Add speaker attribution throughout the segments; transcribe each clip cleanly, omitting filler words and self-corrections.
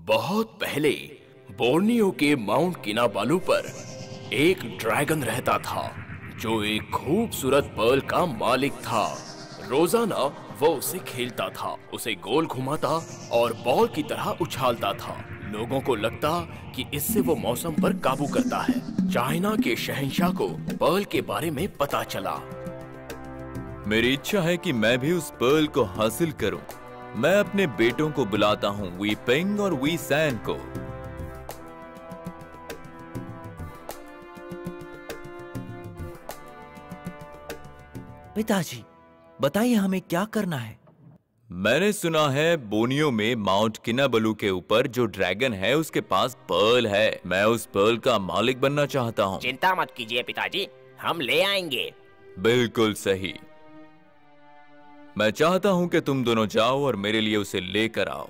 Speaker 1: बहुत पहले बोर्नियो के माउंट किनाबालू पर एक ड्रैगन रहता था जो एक खूबसूरत पर्ल का मालिक था। रोजाना वो उसे खेलता था, उसे गोल घुमाता और बॉल की तरह उछालता था। लोगों को लगता कि इससे वो मौसम पर काबू करता है। चाइना के शहंशाह को पर्ल के बारे में पता चला।
Speaker 2: मेरी इच्छा है कि मैं भी उस पर्ल को हासिल करूं। मैं अपने बेटों को बुलाता हूं, वी पिंग और वी सैन को।
Speaker 3: पिताजी, बताइए हमें क्या करना है।
Speaker 2: मैंने सुना है बोर्नियो में माउंट किनाबालू के ऊपर जो ड्रैगन है उसके पास पर्ल है। मैं उस पर्ल का मालिक बनना चाहता हूँ।
Speaker 4: चिंता मत कीजिए पिताजी, हम ले आएंगे।
Speaker 2: बिल्कुल सही। मैं चाहता हूँ कि तुम दोनों जाओ और मेरे लिए उसे लेकर आओ।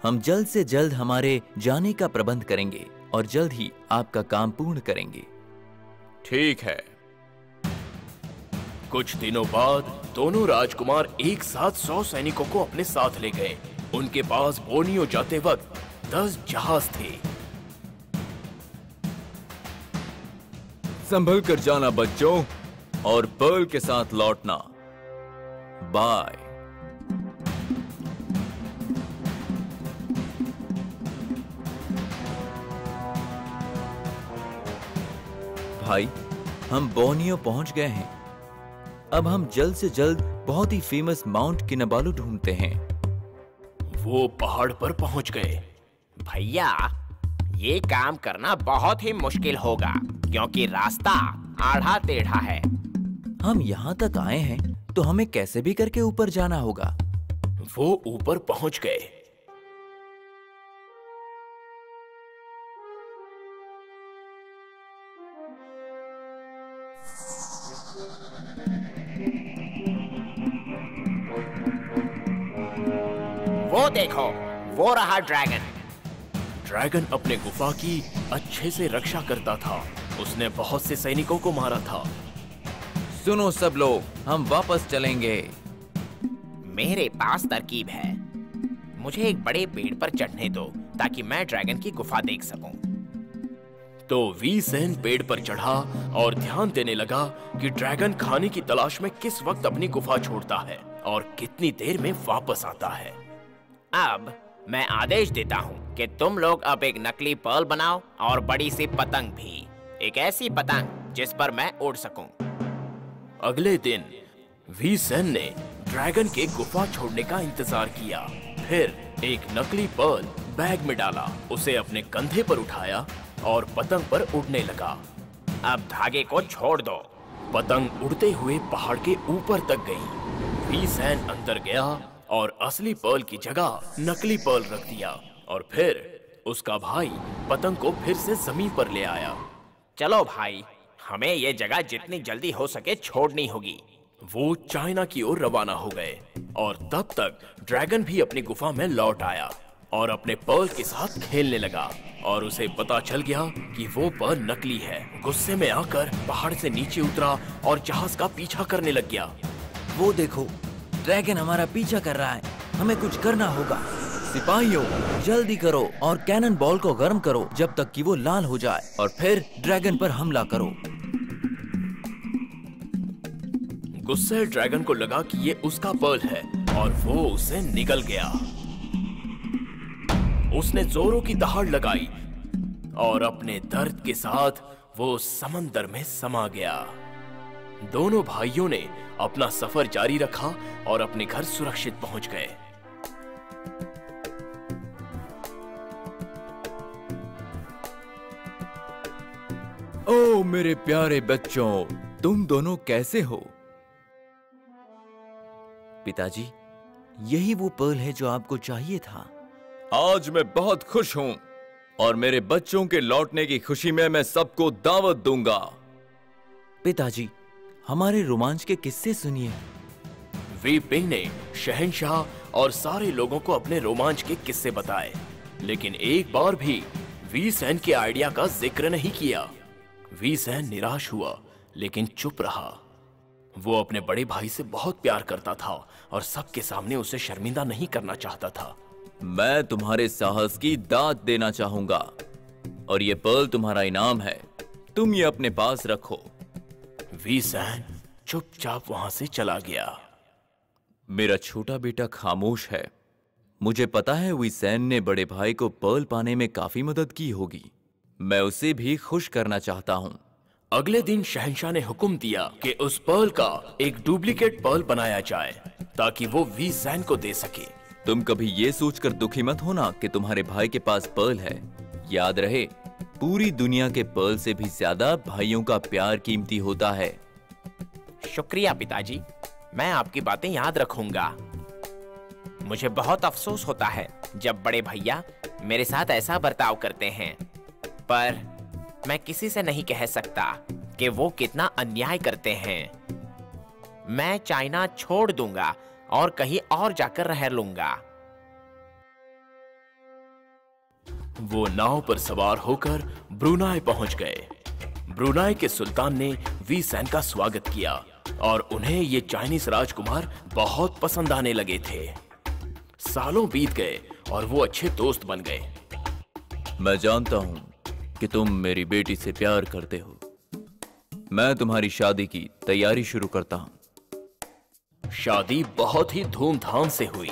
Speaker 3: हम जल्द से जल्द हमारे जाने का प्रबंध करेंगे और जल्द ही आपका काम पूर्ण करेंगे।
Speaker 2: ठीक है।
Speaker 1: कुछ दिनों बाद दोनों राजकुमार एक साथ 100 सैनिकों को अपने साथ ले गए। उनके पास बोर्नियो जाते वक्त 10 जहाज थे।
Speaker 2: संभल कर जाना बच्चों, और पर्ल के साथ लौटना। बाय।
Speaker 3: भाई, हम बोर्नियो पहुंच गए हैं। अब हम जल्द से जल्द बहुत ही फेमस माउंट किनाबालू ढूंढते हैं।
Speaker 1: वो पहाड़ पर पहुंच गए।
Speaker 4: भैया, ये काम करना बहुत ही मुश्किल होगा क्योंकि रास्ता आड़ा टेढ़ा है।
Speaker 3: हम यहाँ तक आए हैं तो हमें कैसे भी करके ऊपर जाना होगा।
Speaker 1: वो ऊपर पहुंच गए।
Speaker 4: वो देखो, वो रहा ड्रैगन।
Speaker 1: ड्रैगन अपने गुफा की अच्छे से रक्षा करता था। उसने बहुत से सैनिकों को मारा था।
Speaker 3: सुनो सब लोग, हम वापस चलेंगे।
Speaker 4: मेरे पास तरकीब है। मुझे एक बड़े पेड़ पर चढ़ने दो ताकि मैं ड्रैगन की गुफा देख सकूं।
Speaker 1: तो वी सैन पेड़ पर चढ़ा और ध्यान देने लगा कि ड्रैगन खाने की तलाश में किस वक्त अपनी गुफा छोड़ता है और कितनी देर में वापस आता है।
Speaker 4: अब मैं आदेश देता हूँ कि तुम लोग अब एक नकली पर्ल बनाओ और बड़ी सी पतंग भी, एक ऐसी पतंग जिस पर मैं उड़ सकूं।
Speaker 1: अगले दिन वी सैन ने ड्रैगन के गुफा छोड़ने का इंतजार किया। फिर एक नकली पर्ल बैग में डाला, उसे अपने कंधे पर उठाया और पतंग पर उड़ने लगा।
Speaker 4: अब धागे को छोड़ दो।
Speaker 1: पतंग उड़ते हुए पहाड़ के ऊपर तक गई। वी सैन अंदर गया और असली पर्ल की जगह नकली पर्ल रख दिया और फिर उसका भाई पतंग को फिर से जमीन पर ले आया।
Speaker 4: चलो भाई, हमें ये जगह जितनी जल्दी हो सके छोड़नी होगी।
Speaker 1: वो चाइना की ओर रवाना हो गए और तब तक ड्रैगन भी अपनी गुफा में लौट आया और अपने पर्ल के साथ खेलने लगा और उसे पता चल गया कि वो पर्ल नकली है। गुस्से में आकर पहाड़ से नीचे उतरा और जहाज का पीछा करने लग गया।
Speaker 3: वो देखो, ड्रैगन हमारा पीछा कर रहा है। हमें कुछ करना होगा। सिपाहियों, जल्दी करो और कैनन बॉल को गर्म करो जब तक कि वो लाल हो जाए और फिर ड्रैगन पर हमला करो।
Speaker 1: गुस्से ड्रैगन को लगा कि ये उसका पर्ल है और वो उसे निगल गया। उसने जोरों की दहाड़ लगाई और अपने दर्द के साथ वो समंदर में समा गया। दोनों भाइयों ने अपना सफर जारी रखा और अपने घर सुरक्षित पहुंच गए।
Speaker 2: ओ मेरे प्यारे बच्चों, तुम दोनों कैसे हो?
Speaker 3: पिताजी, यही वो पर्ल है जो आपको चाहिए था।
Speaker 2: आज मैं बहुत खुश हूं और मेरे बच्चों के लौटने की खुशी में मैं सबको दावत दूंगा।
Speaker 3: पिताजी, हमारे रोमांच के किस्से सुनिए।
Speaker 1: वी पिंग ने शहंशाह और सारे लोगों को अपने रोमांच के किस्से बताए, लेकिन एक बार भी वी सैन के आइडिया का जिक्र नहीं किया। वी सैन निराश हुआ लेकिन चुप रहा। वो अपने बड़े भाई से बहुत प्यार करता था और सबके सामने उसे शर्मिंदा नहीं करना चाहता था।
Speaker 2: मैं तुम्हारे साहस की दाद देना चाहूंगा और ये पर्ल तुम्हारा इनाम है। तुम ये अपने पास रखो।
Speaker 1: वी सैन चुपचाप वहां से चला गया।
Speaker 2: मेरा छोटा बेटा खामोश है। मुझे पता है वी सैन ने बड़े भाई को पर्ल पाने में काफी मदद की होगी। मैं उसे भी खुश करना चाहता हूं।
Speaker 1: अगले दिन शहंशाह ने हुक्म दिया कि उस पर्ल का एक डुप्लीकेट पर्ल बनाया जाए ताकि वो वी सैन को दे सके।
Speaker 2: तुम कभी ये सोचकर दुखी मत होना कि तुम्हारे भाई के पास पर्ल है। याद रहे, पूरी दुनिया के पर्ल से भी ज्यादा भाइयों का प्यार कीमती होता है।
Speaker 4: शुक्रिया पिताजी, मैं आपकी बातें याद रखूंगा। मुझे बहुत अफसोस होता है जब बड़े भैया मेरे साथ ऐसा बर्ताव करते हैं, पर मैं किसी से नहीं कह सकता कि वो कितना अन्याय करते हैं। मैं चाइना छोड़ दूंगा और कहीं और जाकर रह लूंगा।
Speaker 1: वो नाव पर सवार होकर ब्रुनाई पहुंच गए। ब्रुनाई के सुल्तान ने वी सैन का स्वागत किया और उन्हें ये चाइनीज राजकुमार बहुत पसंद आने लगे थे। सालों बीत गए और वो अच्छे दोस्त बन गए।
Speaker 2: मैं जानता हूं कि तुम मेरी बेटी से प्यार करते हो। मैं तुम्हारी शादी की तैयारी शुरू करता हूं।
Speaker 1: शादी बहुत ही धूमधाम से हुई।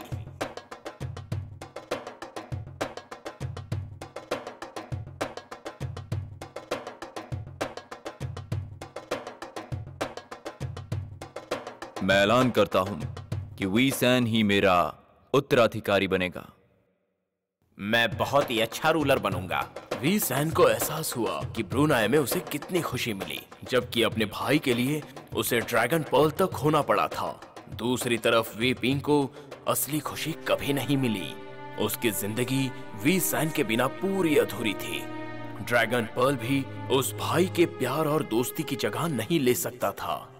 Speaker 2: मैं ऐलान करता हूं कि वी सैन ही मेरा उत्तराधिकारी बनेगा।
Speaker 4: मैं बहुत ही अच्छा रूलर बनूंगा।
Speaker 1: वी सैन को एहसास हुआ कि ब्रुनाई में उसे कितनी खुशी मिली, जबकि अपने भाई के लिए उसे ड्रैगन पर्ल तक खोना पड़ा था। दूसरी तरफ वी पिंग को असली खुशी कभी नहीं मिली। उसकी जिंदगी वी सैन के बिना पूरी अधूरी थी। ड्रैगन पर्ल भी उस भाई के प्यार और दोस्ती की जगह नहीं ले सकता था।